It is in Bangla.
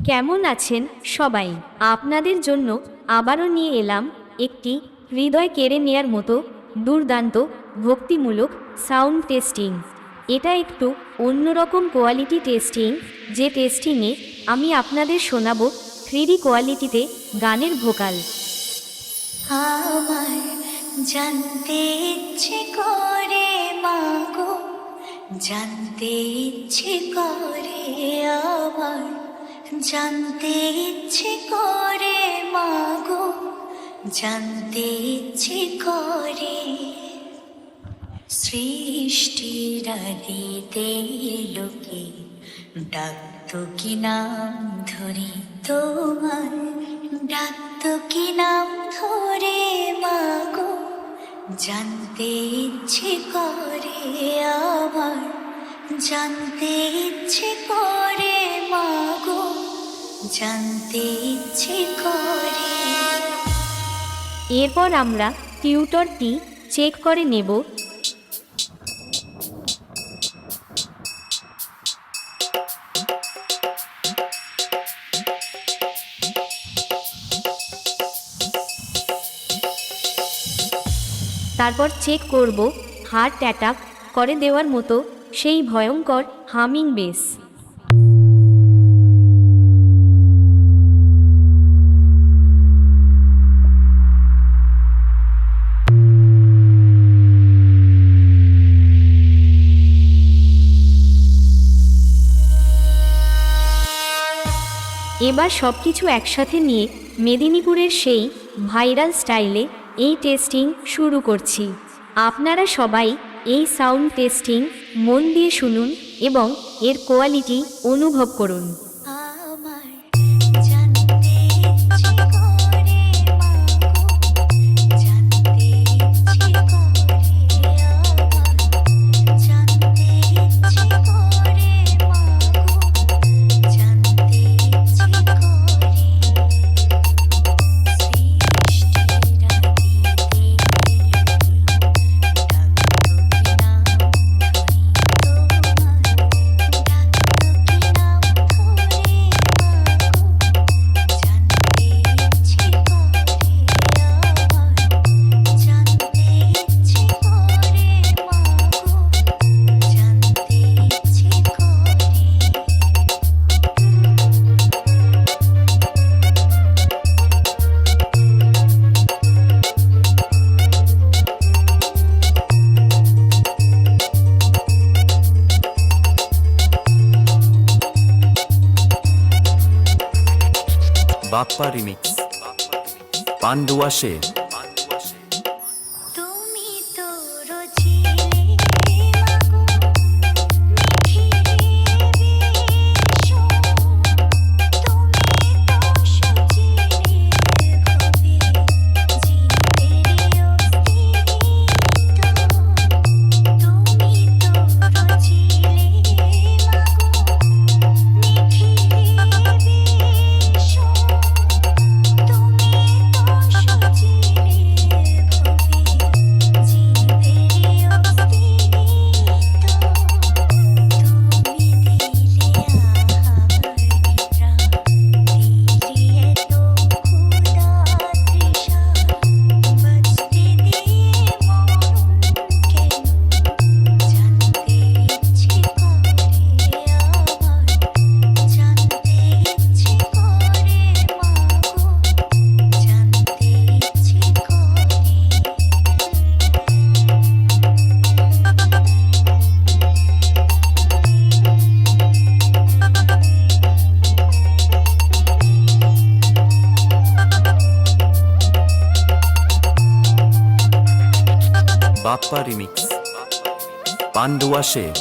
কেমন আছেন সবাই? আপনাদের জন্য আবারও নিয়ে এলাম একটি হৃদয় কেড়ে নেয়ার মতো দুর্দান্ত ভক্তিমূলক সাউন্ড টেস্টিং। এটা একটু অন্যরকম কোয়ালিটি টেস্টিং, যে টেস্টিংয়ে আমি আপনাদের শোনাবো 3D কোয়ালিটিতে গানের ভোকাল। আমার জানতে ইচ্ছে করে মাগো, জানতে ইচ্ছে করে আমার, জানতে ইচ্ছে করে মাগো, জানতে ইচ্ছে করে। সৃষ্টির আদিতে লোকে ডাকতো কি নাম ধরে তোমার, ডাকতো কি নাম ধরে মাগো, জানতে ইচ্ছে করে আমার, জানতে ইচ্ছে করে মাগো, জানতে ইচ্ছে করে। এরপর আমরা টিউটরটি চেক করে নেব। তারপর চেক করব হার্ট অ্যাটাক করে দেওয়ার মতো সেই ভয়ঙ্কর হামিং বেস। এবার সব কিছু একসাথে নিয়ে মেদিনীপুরের সেই ভাইরাল স্টাইলে এই টেস্টিং শুরু করছি। আপনারা সবাই এই সাউন্ড টেস্টিং মন দিয়ে শুনুন এবং এর কোয়ালিটি অনুভব করুন। আমার জানতে ইচ্ছে করে মাগো, জানতে ইচ্ছে করে আমার, জানতে ইচ্ছে করে মাগো, জানতে ইচ্ছে করে। সৃষ্টির আদিতে ডাকতো কি নাম ধরে তোমার, ডাকতো কি নাম ধরে মাগো, জানতে ইচ্ছে করে আমার, জানতে ইচ্ছে করে মাগো, জানতে ইচ্ছে বাপ্পা রিমিক্স পান্ডুয়া শের। তুমি তো রচিলে মাগো মিঠি বেশো, তুমি তো সজিলে ভবে জীবের অস্তিত্ব, তুমি তো রচিলে মাগো মিঠি বেশো, তুমি তো সজিলে ভবে জীবের অস্তিত্ব, তুমি দিলে আহার প্রাণ, দিলে তো ক্ষুধা তৃষা, বাঁচতে দিয়ে মরণ কেন, জানতে ইচ্ছে করে আমার, জানতে ইচ্ছে করে মাগো, জানতে ইচ্ছে করে। বাপ্পা রিমিক্স পান্ডুয়া শের।